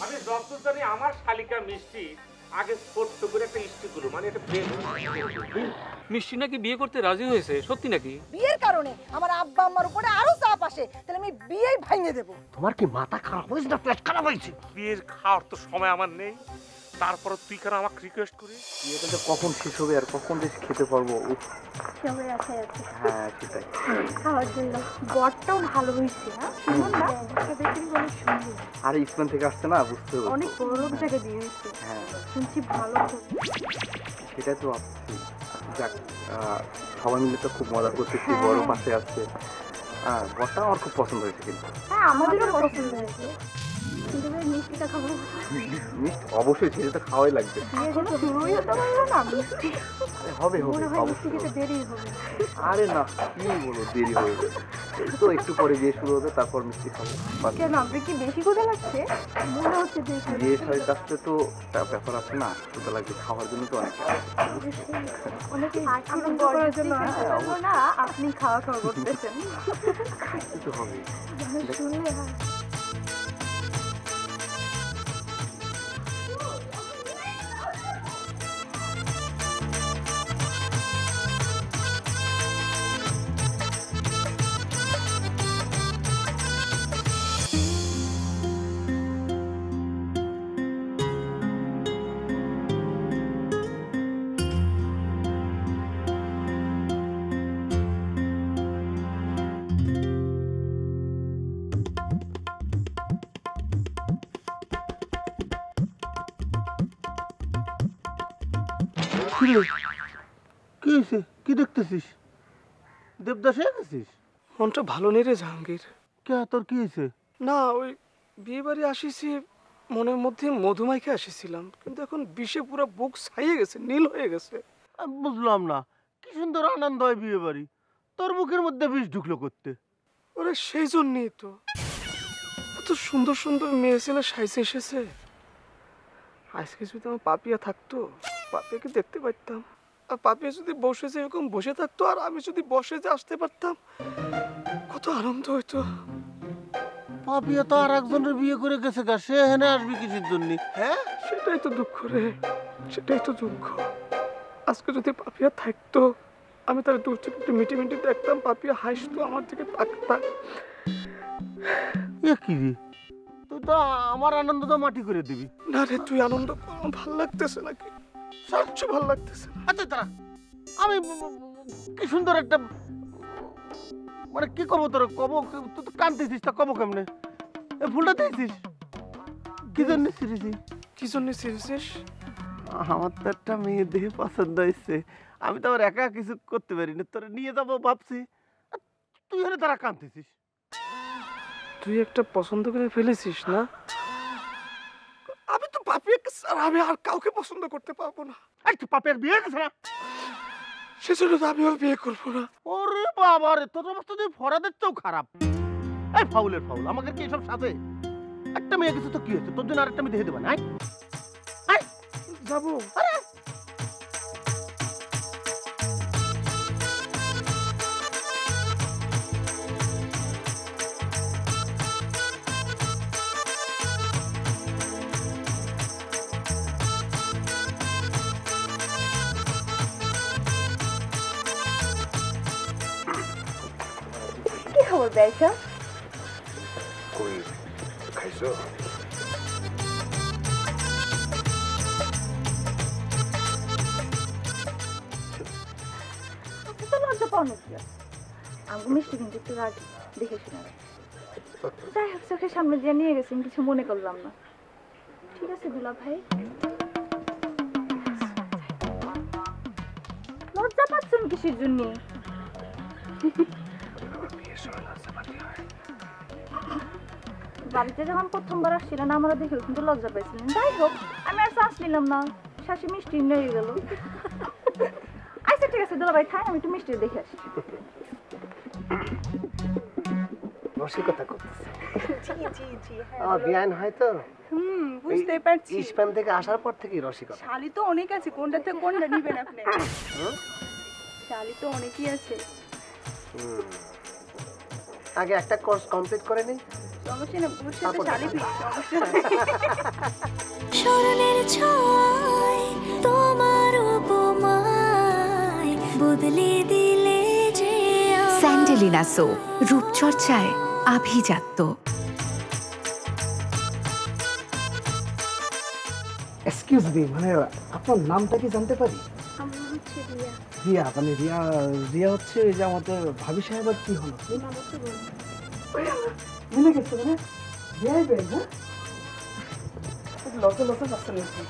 আমি যত জানি আমার শালিকা মিষ্টি আগে ছোট্ট করে একটা স্টিক হলো, মানে একটা প্রেম। মিষ্টি নাকি বিয়ে করতে রাজি হয়েছে, সত্যি নাকি? বিয়ের কারণে আমার আব্বা আম্মার উপরে আরো চাপ আসে, তাহলে আমি বিয়েই ভাঙিয়ে দেবো। তোমার কি মাথা খারাপ হয়েছে না পেট খারাপ হয়েছে? বিয়ের খাওয়ার তো সময় আমার নেই, তারপর তুই কেন আমাকে রিকোয়েস্ট করিস? বিয়েটা কখন শেষ হবে আর কখন বেশ খেতে পারবো? সবাই আছে আছে হ্যাঁ সেটাই। খাওয়ার জন্য। বরটাও ভালো হয়েছে, হ্যাঁ শুনুন না, দেখি অনেক সুন্দর, আর স্পেন থেকে আসছে না, বুঝতে হবে। অনেক বড় জায়গায় দিয়ে হয়েছে। হ্যাঁ শুনছি ভালো খুব। সেটাই তো ভাবছি। যাক, সবাই মিলে তো খুব মজা করতেছি, বড় পাশে আছে। বরটা আমার খুব পছন্দ হয়েছে কিন্তু। হ্যাঁ আমাদেরও পছন্দ হয়েছে, কিন্তু ভাই মিষ্টিটা খাবো। মিষ্টি অবশ্যই, ছেলে তো খাওয়াই লাগবে। এখনো শুরুই হতে পারলো না মিষ্টি। হবে হবে মনে হয় মিষ্টি অবশ্যই। খেতে দেরি হবে। আরে না, কি বলো দেরি হয়ে যাবে, এই তো একটু পরে বিয়ে শুরু হবে, তারপর মিষ্টি খাবো। কেন আপনি কি বেশি ক্ষুধা লাগছে? মনে হচ্ছে দেখে বিয়ে শাড়ির কাছতে তো ব্যাপার আছে না, ক্ষুধা লাগবে, খাওয়ার জন্য তো অনেক অনেকে আনন্দ করার জন্য না আপনি খাওয়া খাওয়া করতেছেন। কিছু হবে। শুনলে কি হয়েছে? কি দেখতেছিস? দেবদাস হয়ে গেছিস? মনটা ভালো নেই রে জাহাঙ্গীর। কে, তোর কি হয়েছে? না ওই বিয়ে বাড়ি আসিছি, মনের মধ্যে মধুমাইকে আসিছিলাম, কিন্তু এখন বিষে পুরো বুক ছাইয়ে গেছে, নীল হয়ে গেছে। আমি বুঝলাম না, কি সুন্দর আনন্দ হয় বিয়ে বাড়ি, তোর বুকের মধ্যে বিষ ঢুকলো করতে? ওরে সেই জন্যই তো এত সুন্দর সুন্দর মেয়ে ছেলে সাইজে এসেছে। আজকে যদি আমার পাপিয়া থাকতো, পাপিয়াকে দেখতে পারতাম, আর পাপিয়া যদি বসে যে এরকম বসে থাকতো, আর আমি যদি বসে যে আসতে পারতাম, কত আনন্দ হইতো। পাপিয়া তো আর একজনের বিয়ে করে গেছে গা, সে এখানে আসবি কিসের জন্য? হ্যাঁ সেটাই তো দুঃখ রে, সেটাই তো দুঃখ। আজকে যদি পাপিয়া থাকতো, আমি তার দূর থেকে একটু মিটি মিটি দেখতাম, পাপিয়া হাসতো, আমার দিকে তাকতাম। এ কি রে, তুই তো আমার আনন্দ তো মাটি করে দিবি। না রে, তুই আনন্দ কর, আমার ভাল লাগতেছে নাকি, সবচেয়ে ভাল লাগতেছে না। আচ্ছা দাঁড়া, আমি কি সুন্দর একটা, মানে কি করবো তোর, কব তুই তো কানতেছিস, তা কব কেমনে? এ ফুলটা দিয়েছিস কি জন্য ছিঁড়েছিস? কি জন্য ছিঁড়েছিস? আমার তো একটা মেয়ে দেখে পছন্দ হয়েছে, আমি তো আবার একা কিছু করতে পারি না, তোরা নিয়ে যাবো ভাবছি, আর তুই এখানে তারা কাঁদতেছিস। তুই একটা পছন্দ করে ফেলেছিস না? আমি তো পাপিয়াকে ছাড়া আমি আর কাউকে পছন্দ করতে পারবো না। এই তুই পাপের বিয়ে গেছে না, সেজন্য তো আমিও বিয়ে করবো না। ওরে বাবা রে, তোর অবস্থা তুই ফরাদের চেয়েও খারাপ। এই ফাউলের ফাউল, আমাকে কি এসব সাথে? একটা মেয়ে কিছু তো কি হয়েছে, তোর জন্য আরেকটা আমি দেখে দেবো না? যাবো। কি খবর ব্যবসা? কই খাইছো? তো লজ্জা পাওয়ানো কি আছে? আমি মিষ্টি কিন্তু একটু রাজি, দেখে শুনে। যাই হোক, চোখের সামনে দিয়ে নিয়ে গেছেন, কিছু মনে করলাম না। ঠিক আছে দুলা ভাই। লজ্জা পাচ্ছেন কিসের জন্য? বাড়িতে যখন প্রথমবার আসছিলেন আমরা দেখে কিন্তু লজ্জা পাইছিলেন। যাই হোক, আমি আর চান্স নিলাম না, শাশি মিষ্টি নিয়ে গেল। আচ্ছা ঠিক আছে দুলা ভাই, থাক আমি একটু মিষ্টি দেখে আসি। রসিকতা করতেছে। জি জি জি, আমার বিয়ান হয় তো, বুঝতে পারছি। স্পেন থেকে আসার পর থেকেই রসিকতা। শালি তো অনেক আছে, কোনটা থেকে কোনটা নিবেন আপনি? শালি তো অনেকই আছে। আগে একটা কোর্স কমপ্লিট করে নিই। সমস্যা না, ভবিষ্যতে শালি ফিরি, সমস্যা না। স্মরণের ছয় তোমার উপমায় বদলে দিলে যে স্যান্ডেলিনা সো, রূপচর্চায় আভিজাত্য। এক্সকিউজ মি, মানে আপনার নামটা কি জানতে পারি? আমার হচ্ছে রিয়া। রিয়া, মানে রিয়া হচ্ছে এই যে আমাদের ভাবি সাহেবের কি হলো? মিলে গেছে মানে বিয়ে বেন, হ্যাঁ লসে লসে যাচ্ছে নাকি?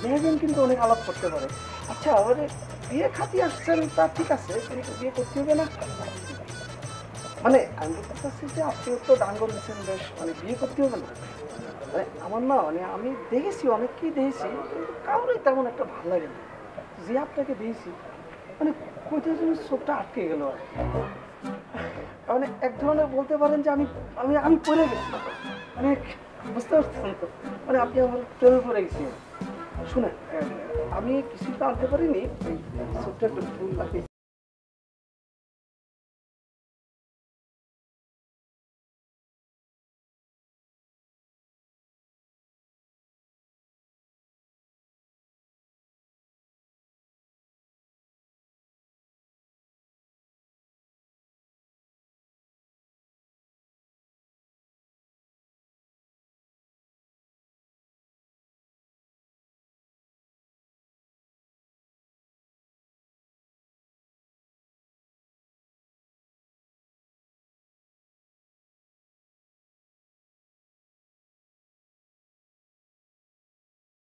বিয়ে বেন কিন্তু অনেক আলাপ করতে পারে। আচ্ছা, মানে বিয়ে খাতি আসছেন তা ঠিক আছে, কিন্তু বিয়ে করতে হবে না? মানে আমি বলতে চাচ্ছি যে আপনি তো ডাঙ্গল দিচ্ছেন বেশ, মানে বিয়ে করতে হবে না? মানে আমার না, মানে আমি দেখেছি অনেককেই দেখেছি, কিন্তু কারোরই তেমন একটা ভালো লাগে না। যে আপনাকে দিয়েছি মানে কোথায় যেন চোখটা আটকে গেল আর মানে এক ধরনের বলতে পারেন যে আমি আমি আমি পড়ে গেছি, মানে বুঝতে পারছেন তো, মানে আপনি আমার প্রেমে পড়ে গেছি। শুনে আমি কিছু তো আনতে পারিনি, চোখটা একটু ভুল লাগে।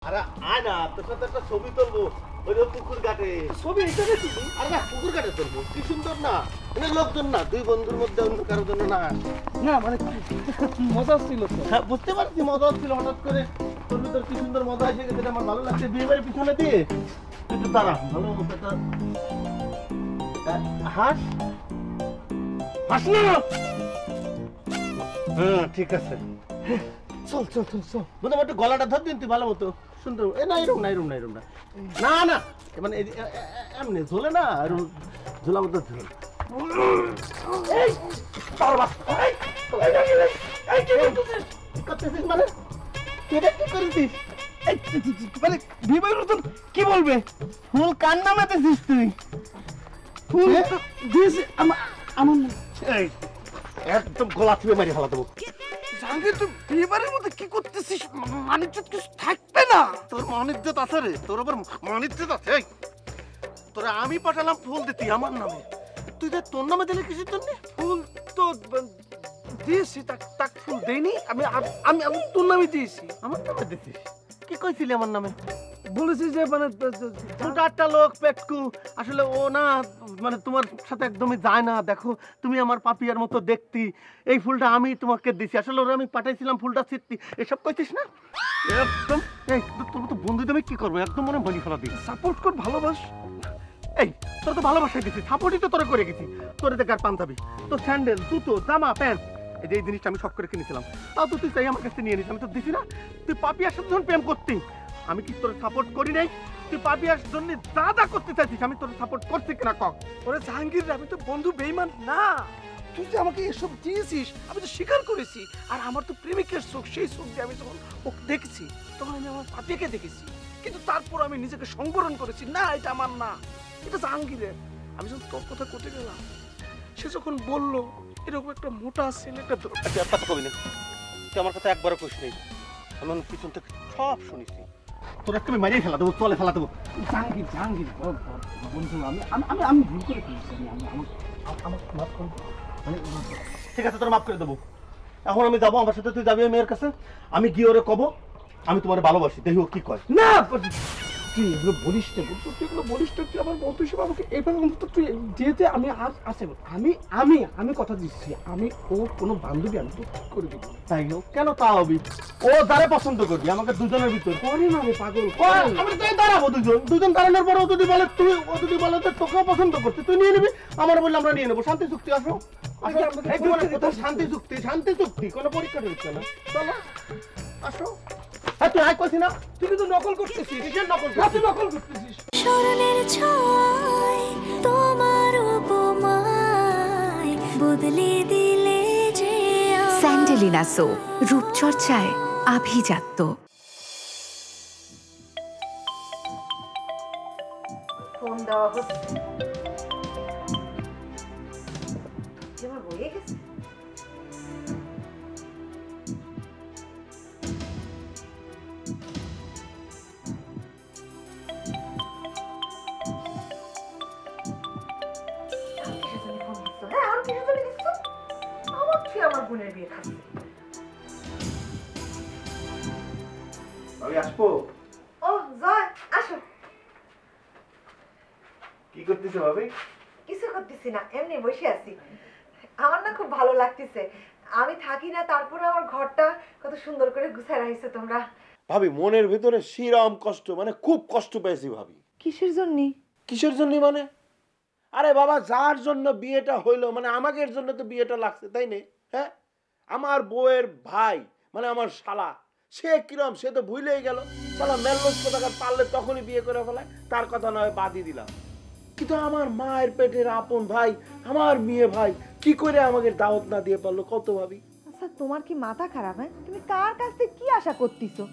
আরে আয় না, তোর সাথে একটা ছবি তুলবো ওই যে পুকুর ঘাটে। ছবি এখানে তুমি? আরে না, পুকুর ঘাটে তুলবো, কি সুন্দর না, অনেক লোকজন না, দুই বন্ধুর মধ্যে অন্য কারোর জন্য না। না মানে মজা ছিল তো। হ্যাঁ, বুঝতে পারছি মজা হচ্ছিল, হঠাৎ করে তোর ভিতর কি সুন্দর মজা এসে গেছে, আমার ভালো লাগছে। বিয়ে বাড়ির পিছনে দিয়ে কিন্তু তারা ভালো একটা হাস হাস না। হ্যাঁ ঠিক আছে, চল চল চল চল। বুঝলাম, একটু গলাটা ধর দিন তুই ভালো মতো সুন্দর। এ না এরম না, এরম না, এরম না, না না, মানে এমনি ঝোলে না, এরম ঝোলা মতো ঝোল। মানে তুই এটা কি করেছিস? মানে বিবাহের মতন কি বলবে? ফুল কার নামে দিছিস তুই? ফুল দিয়েছে আমার এই একদম গলা চুপে মারি ফেলা দেবো। জাহাঙ্গীর, তুই বিবাহের মধ্যে কি করতেছিস? মানিজ্জত কিছু থাকবে না? তোর মানিজ্জত আছে রে, তোর আবার মানিজ্জত আছে? এই, তোরা আমি পাঠালাম ফুল দিতি আমার নামে, তুই যে তোর নামে দিলি কিসের জন্য? ফুল তো দিয়েছি, তাক ফুল দেয়নি আমি। আমি আমি তোর নামে দিয়েছি। আমার নামে দিছিস? কি কইছিলি আমার নামে? বলেছি যে মানে দুটো একটা লোক পেটকু, আসলে ও না, মানে তোমার সাথে একদমই যায় না। দেখো তুমি আমার পাপিয়ার মতো দেখতি, এই ফুলটা আমি তোমাকে দিছি, আসলে ওরা আমি পাঠাইছিলাম ফুলটা ছিটতি, এসব কইছিস না? একদম এই তোর মতো বন্ধু আমি কি করবো, একদম মনে বলি ফেলা দিই। সাপোর্ট কর, ভালোবাস। এই তোর তো ভালোবাসাই দিছি, সাপোর্টই তো তোরা করে গেছি। তোর দেখার পাঞ্জাবি, তোর স্যান্ডেল, জুতো, জামা, প্যান্ট, এই যে এই জিনিসটা আমি সব করে কিনেছিলাম, তাও তো তুই চাই আমার কাছে নিয়ে নিস। আমি তো দিছি না। তুই পাপিয়ার সাথে যখন প্রেম করতি, আমি কি তোর সাপোর্ট করি নাই? তুই পাপিয়ার জন্য যা যা করতে চাইছিস আমি তোর সাপোর্ট করছি কিনা কক? ওরে জাহাঙ্গীর, আমি তো বন্ধু বেইমান না। তুই যে আমাকে এসব দিয়েছিস আমি তো স্বীকার করেছি। আর আমার তো প্রেমিকের চোখ, সেই চোখ দিয়ে আমি যখন ওকে দেখেছি তখন আমি আমার পাপিয়াকে দেখেছি, কিন্তু তারপর আমি নিজেকে সংবরণ করেছি, না এটা আমার না, এটা জাহাঙ্গীরের। আমি যখন তোর কথা করতে গেলাম, সে যখন বললো এরকম একটা মোটা ছেলে একটা আচ্ছা কথা কবি না, তুই আমার কথা একবারও কইস নেই, আমি পিছন থেকে সব শুনেছি। তোর একটা আমি মারিয়ে ফেলা দেবো, তলে ফেলা দেবো। জাহাঙ্গীর জাহাঙ্গীর বন্ধু, আমি আমি আমি ভুল করে ফেলেছি। আমার মাফ করুন। ঠিক আছে, তোর মাফ করে দেবো। এখন আমি যাবো, আমার সাথে তুই যাবি ওই মেয়ের কাছে। আমি গিয়ে ওরে কব আমি তোমার ভালোবাসি, দেখি ও কি কয়। না তুই এগুলো বলিস না, তুই এগুলো বলিস না। তুই আমার বন্ধু হিসেবে আমাকে এইভাবে অন্তত তুই যেতে আমি আর আসে আমি আমি আমি কথা দিচ্ছি, আমি ও কোনো বান্ধবী আমি তো ঠিক করে দিব। তাই হোক, কেন তা হবি? ও যারে পছন্দ করবি, আমাকে দুজনের ভিতর করে না রে পাগল। আমি তো দাঁড়াবো দুজন দাঁড়ানোর পর ও যদি বলে তুই, ও যদি বলে যে তোকেও পছন্দ করছে, তুই নিয়ে নিবি, আমার বললে আমরা নিয়ে নেবো। শান্তি চুক্তি, আসো শান্তি চুক্তি, শান্তি চুক্তি, কোনো পরীক্ষা টরীক্ষা না। চলো আসো। হ্যাঁ তুই আয় করছি না, তুই কিন্তু নকল করতেছিস। কিসের নকল? তুই নকল করতেছিস। স্মরণের ছয় তোমার উপমায় বদলে দিলে স্যান্ডেলিনা সো রূপচর্চায় আভিজাত্য। ফোন দেওয়া হচ্ছে আমার বইয়ে গেছে। আমার বোনের বিয়ে খাচ্ছে। আমি আসবো। ও জয় আসো। কি করতেছো ভাবি? কিছু করতেছি না, এমনি বসে আছি। আমার না খুব ভালো লাগতেছে, আমি থাকি না তারপরে আমার ঘরটা কত সুন্দর করে গুছায় রাখছো তোমরা। ভাবি মনের ভিতরে শিরাম কষ্ট, মানে খুব কষ্ট পেয়েছি ভাবি। কিসের জন্য? কিসের জন্য মানে? আরে বাবা, যার জন্য বিয়েটা হইলো, মানে আমাদের জন্য তো বিয়েটা লাগছে, তাই না? হ্যাঁ, আমার বউয়ের ভাই মানে আমার শালা, সে কিরম, সে তো ভুলেই গেল। শালা মেললোস কোথাকার, পারলে তখনই বিয়ে করে ফেলায়, তার কথা নয় বাদই দিলাম। কিন্তু আমার মায়ের পেটের আপন ভাই, আমার মেয়ে ভাই, কি করে আমাকে দাওয়াত না দিয়ে পারলো কত ভাবি। আচ্ছা তোমার কি মাথা খারাপ? হ্যাঁ, তুমি কার কাছ থেকে কি আশা করতেছো?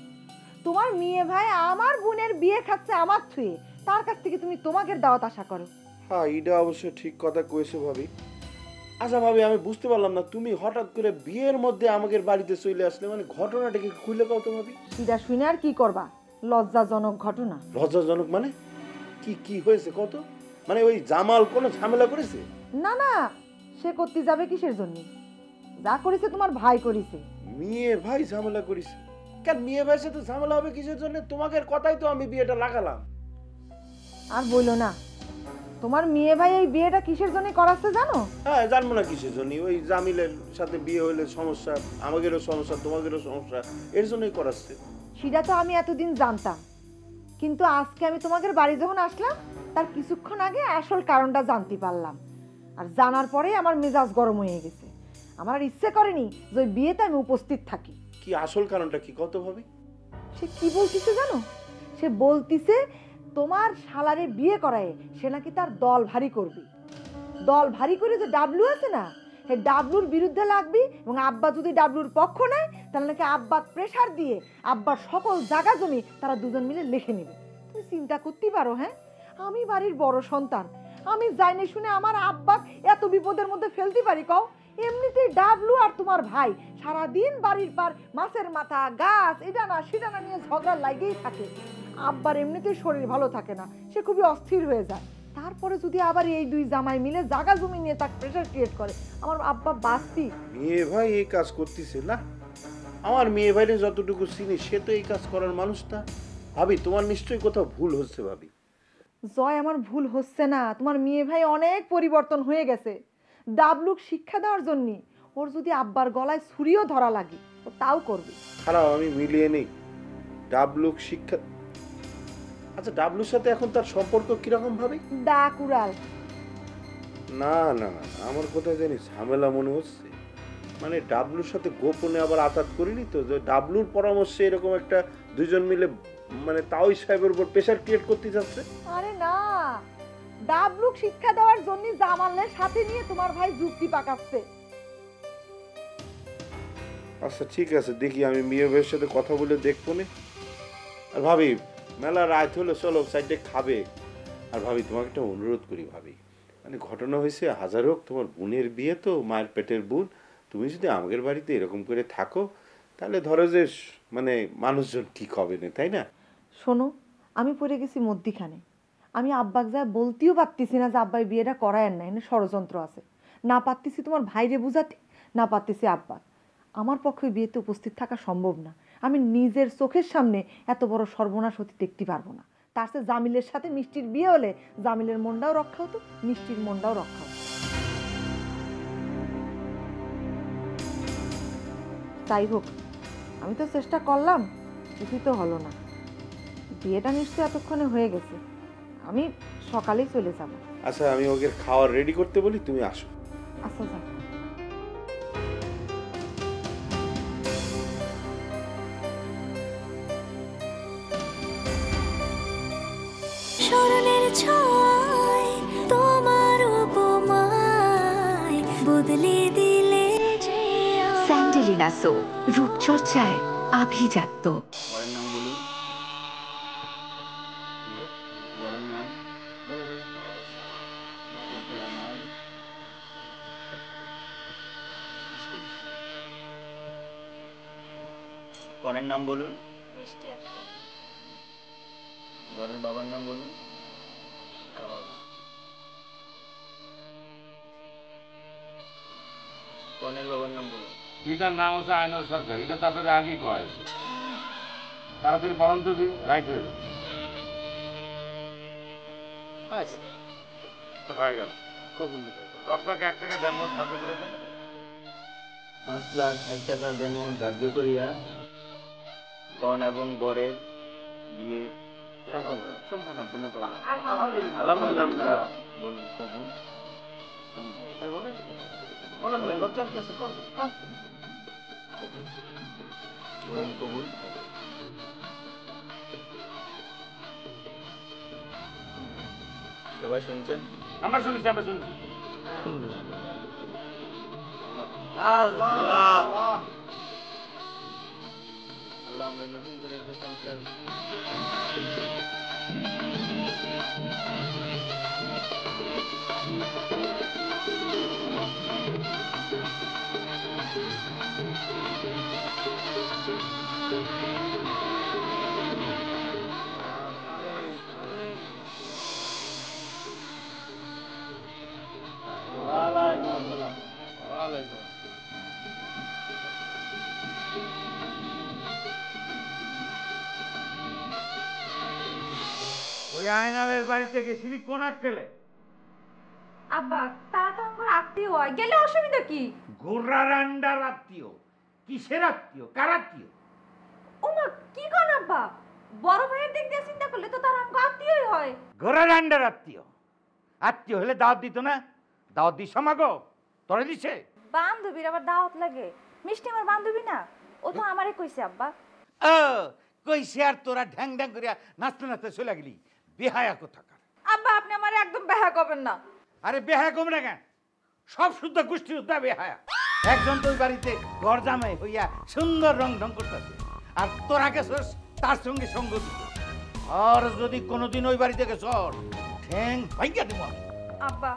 তোমার মেয়ে ভাই আমার বোনের বিয়ে খাচ্ছে আমার থুয়ে, তার কাছ থেকে তুমি তোমাকে দাওয়াত আশা করো? হ্যাঁ, এটা অবশ্য ঠিক কথা কয়েছো ভাবি। আচ্ছা ভাবি, আমি বুঝতে পারলাম না, তুমি হঠাৎ করে বিয়ের মধ্যে আমাদের বাড়িতে চলে আসলে, মানে ঘটনাটাকে খুলে কত ভাবি? সেটা শুনে আর কি করবা, লজ্জাজনক ঘটনা। লজ্জাজনক মানে কি? কি হয়েছে কত? মানে ওই জামাল কোনো ঝামেলা করেছে? না না, সে করতে যাবে কিসের জন্য? যা করেছে তোমার ভাই করেছে। মেয়ে ভাই ঝামেলা করেছে? কেন মেয়ে ভাইয়ের সাথে ঝামেলা হবে কিসের জন্য? তোমাদের কথাই তো আমি বিয়েটা লাগালাম। আর বলো না, তোমার মেয়ে ভাই এই বিয়েটা কিসের জন্য করাচ্ছে জানো? হ্যাঁ, জানবো না কিসের জন্য। ওই জামিলের সাথে বিয়ে হইলে সমস্যা, আমাদেরও সমস্যা, তোমাদেরও সমস্যা, এর জন্যই করাচ্ছে। সেটা তো আমি এতদিন জানতাম, কিন্তু আজকে আমি তোমাদের বাড়ি যখন আসলাম তার কিছুক্ষণ আগে আসল কারণটা জানতে পারলাম। আর জানার পরে আমার মেজাজ গরম হয়ে গেছে। আমার আর ইচ্ছে করেনি যে ওই বিয়েতে আমি উপস্থিত থাকি। কি আসল কারণটা কি কত ভাবি? সে কি বলতিছে জানো? সে বলতিছে তোমার শালারে বিয়ে করায় সে নাকি তার দল ভারী করবে। দল ভারী করে যে ডাবলু আছে না, সে ডাবলুর বিরুদ্ধে লাগবে, এবং আব্বা যদি ডাবলুর পক্ষ নেয় তাহলে নাকি আব্বা প্রেশার দিয়ে আব্বার সকল জায়গা জমি তারা দুজন মিলে লিখে নেবে। তুমি চিন্তা করতে পারো? হ্যাঁ, আমি বাড়ির বড় সন্তান, আমি জানি শুনে আমার আব্বা এত বিপদের মধ্যে ফেলতে পারি? কও, এমনিতেই ডাবলু আর তোমার ভাই সারাদিন বাড়ির পার মাছের মাথা, গাছ, এটা না সেটা না নিয়ে ঝগড়া লাগেই থাকে। আব্বার এমনিতেই শরীর ভালো থাকে না, সে খুবই অস্থির হয়ে যায়। তারপরে যদি আবার এই দুই জামাই মিলে জায়গা জমি নিয়ে তাকে প্রেশার ক্রিয়েট করে, আমার আব্বা বাঁচতি? মেয়ে ভাই এই কাজ করতেছে না? আমার মেয়ে ভাইরে যতটুকু চিনি, সে তো এই কাজ করার মানুষ না। ভাবি তোমার নিশ্চয়ই কোথাও ভুল হচ্ছে ভাবি। জয়, আমার ভুল হচ্ছে না, তোমার মেয়ে ভাই অনেক পরিবর্তন হয়ে গেছে। ডাবলুক শিক্ষা দেওয়ার জন্য ওর যদি আব্বার গলায় ছুরিও ধরা লাগে ও তাও করবে। খারাপ, আমি মিলিয়ে নেই। ডাবলুক শিক্ষা, আচ্ছা ডাবলুর সাথে এখন তার সম্পর্ক কিরকম ভাবে? দা কুড়াল। না না না, আমার কোথায় জানি ঝামেলা মনে হচ্ছে। মানে ডাবলুর সাথে গোপনে আবার আঘাত করিনি তো, যে ডাবলুর পরামর্শে এরকম একটা দুজন মিলে মানে তাওই সাহেবের উপর প্রেশার ক্রিয়েট করতে যাচ্ছে? আরে না, ডাবলুক শিক্ষা দেওয়ার জন্য জামালের সাথে নিয়ে তোমার ভাই যুক্তি পাকাচ্ছে। আচ্ছা ঠিক আছে, দেখি আমি মেয়ে ভাইয়ের সাথে কথা বলে দেখবো না। আর ভাবি, মেলা রাত হলো, চলো সাইডে খাবে। আর ভাবি তোমাকে একটা অনুরোধ করি ভাবি, মানে ঘটনা হয়েছে হাজার হোক, তোমার বোনের বিয়ে তো, মায়ের পেটের বোন, তুমি যদি আমাদের বাড়িতে এরকম করে থাকো তাহলে ধরো যে মানে মানুষজন ঠিক হবে না, তাই না? শোনো, আমি পড়ে গেছি মধ্যিখানে। আমি আব্বাক যা বলতেও পারতেছি না যে আব্বাই বিয়েটা করায়েন না, এনে ষড়যন্ত্র আছে। না পারতেছি তোমার ভাইরে বুঝাতে, না পারতেছি আব্বা। আমার পক্ষে বিয়েতে উপস্থিত থাকা সম্ভব না। আমি নিজের চোখের সামনে এত বড় সর্বনাশ হতে দেখতে পারবো না। তার সাথে জামিলের সাথে মিষ্টির বিয়ে হলে জামিলের মনটাও রক্ষা হতো, মিষ্টির মনটাও রক্ষা হতো। যাই হোক, আমি তো চেষ্টা করলাম, কিছুই তো হলো না। বিয়েটা নিশ্চয়ই এতক্ষণে হয়ে গেছে, আমি সকালেই চলে যাব। আচ্ছা আমি ওকে খাওয়ার রেডি করতে বলি, তুমি আসো। আচ্ছা যাও। স্মরণের ছয় তোমার উপমায় বদলে দিলে যে অ্যাঞ্জেলিনা সো, রূপচর্চায় আভিজাত্য। কনের নাম বলুন। ঘরের বাবার নাম বলুন। কনের বাবার নাম বলুন। এটার নাম হচ্ছে আইনুল সরকার, এটা তারপরে আগে কয় তাড়াতাড়ি পালন তো রাইট হয়ে যাবে। হয়ে গেল, খুব উন্নত। আপনাকে 1 টাকা দেন ধার্য করে দেন। 5 লাখ 1 টাকা দেন ধার্য করিয়া কন এবং বরের বিয়ে সম্পন্ন করা। আলহামদুলিল্লাহ বলুন কবুল। কবুল। সবাই শুনছেন? আমরা শুনছি, আমরা শুনছি। আল্লাহ আমরা নতুন করে একটা সংসার। ওই আয়নালের বাড়িতে গেছিলি কোন আক্কেলে? আব্বা তারা তো আমার আত্মীয় হয়, গেলে অসুবিধা কি? গোরারান্ডার আত্মীয়? কিসের আত্মীয়? কার আত্মীয়? ওমা কি কোন আব্বা? বড় ভাইয়ের দিক দিয়ে চিন্তা করলে তো তারা আমার আত্মীয়ই হয়। গোরারান্ডার আত্মীয়? আত্মীয় হলে দাওয়াত দিত না? দাওয়াত দিস মাগো, তোরে দিছে? বান্ধবীর আবার দাওয়াত লাগে? মিষ্টি আমার বান্ধবী না, ও তো আমারে কইছে আব্বা। ও কইছে আর তোরা ঢ্যাং ঢ্যাং করিয়া নাচতে নাচতে চলে গেলি, বেহায়া কোথাকার। আব্বা আপনি আমারে একদম বেহা করবেন না। আরে বেহায়া কম না কেন? সব শুদ্ধ গোষ্ঠী শুদ্ধ বেহায়া। একজন তো ওই বাড়িতে ঘর জামাই হইয়া সুন্দর রং ঢং করতেছে, আর তোরা গেছস তার সঙ্গে সঙ্গ দিতে। আর যদি কোনোদিন ওই বাড়িতে গেছস ঠ্যাং ভাইয়া দিব। আব্বা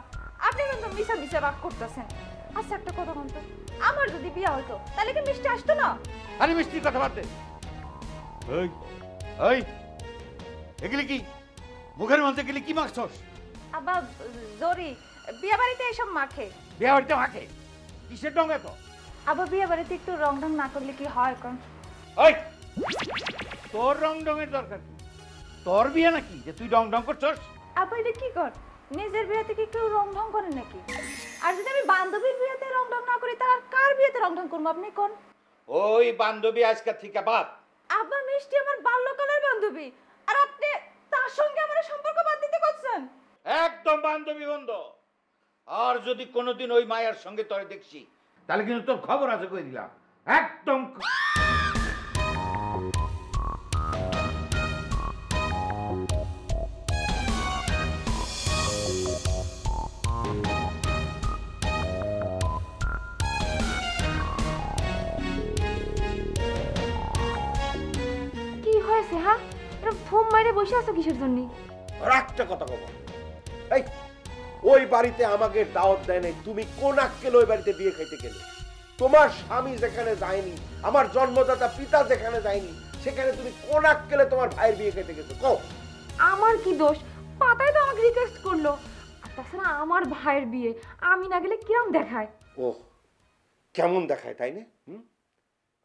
আপনি কিন্তু মিশা মিশা রাগ করতেছেন। আচ্ছা একটা কথা বলতো, আমার যদি বিয়ে হতো তাহলে কি মিষ্টি আসতো না? আরে মিষ্টির কথা বাদ দে। ওই ওই এগুলি কি মুখের মধ্যে গেলি কি মাখছস? আব্বা জরি বিয়ে বাড়িতে এসব মাখে। বিয়ে বাড়িতে মাখে? কিসের ডঙ্গে তো? আব্বা বিয়ে বাড়িতে একটু রং ঢং না করলে কি হয় কোন? ওই তোর রং ঢঙের দরকার কি? তোর বিয়ে নাকি যে তুই রং ঢং করছস? আব্বা এটা কি কর? নিজের বিয়েতে কি কেউ রং ঢং করে নাকি? আর যদি আমি বান্ধবীর বিয়েতে রং ঢং না করি তাহলে আর কার বিয়েতে রং ঢং করবো আপনি কোন? ওই বান্ধবী আজকে থেকে বাদ। আব্বা মিষ্টি আমার বাল্যকালের বান্ধবী, আর আপনি তার সঙ্গে আমার সম্পর্ক বাদ দিতে করছেন? একদম বান্ধবী বন্ধ। আর যদি কোনোদিন ওই মায়ের সঙ্গে তোরে দেখছি তাহলে কিন্তু তোর খবর আছে কই দিলাম। একদম কি হয়েছে? হ্যাঁ এটা ফোম মাইরে বসে আছো কিসের জন্য? আর একটা কথা কব, এই ওই বাড়িতে আমাকে দাওয়াত দেয় নাই, তুমি কোন আক্কেল ওই বাড়িতে বিয়ে খাইতে গেলে? তোমার স্বামী যেখানে যায়নি, আমার জন্মদাতা পিতা যেখানে যায়নি, সেখানে তুমি কোন আক্কেলে তোমার ভাইয়ের বিয়ে খাইতে গেছো? কও। আমার কি দোষ? পাতাই তো আমাকে রিকোয়েস্ট করলো। আর তাছাড়া আমার ভাইয়ের বিয়ে আমি না গেলে কিরম দেখায়? ও কেমন দেখায় তাই না?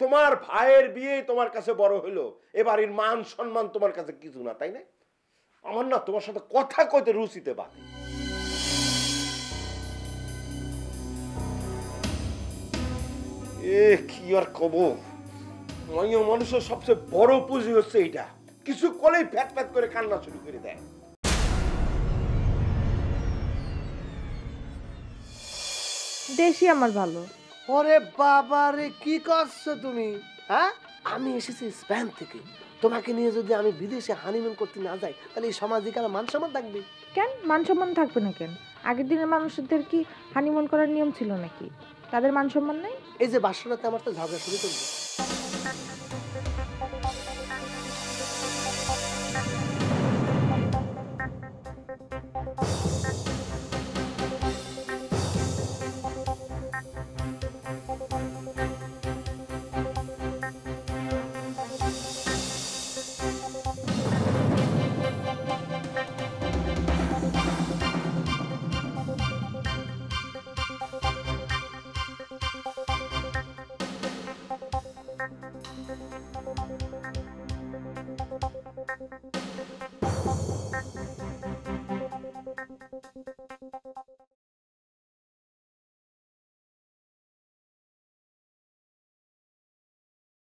তোমার ভাইয়ের বিয়ে তোমার কাছে বড় হইলো, এ বাড়ির মান সম্মান তোমার কাছে কিছু না তাই না? আমার না তোমার সাথে কথা কইতে রুচিতে বাধে। এ কি আর কব, মাইয়া মানুষের সবচেয়ে বড় পুঁজি হচ্ছে এইটা, কিছু কলেই ফ্যাট ফ্যাট করে কান্না শুরু করে দেয়। দেশি আমার ভালো। ওরে বাবা রে, কি করছো তুমি? হ্যাঁ, আমি এসেছি স্পেন থেকে। তোমাকে নিয়ে যদি আমি বিদেশে হানিমুন করতে না যাই তাহলে এই সমাজে কেন মান সম্মান থাকবে? কেন মান সম্মান থাকবে না কেন? আগের দিনের মানুষদের কি হানিমুন করার নিয়ম ছিল নাকি? তাদের মান সম্মান নেই? এই যে বাসরাতে আমার তো ঝগড়া শুরু করবে।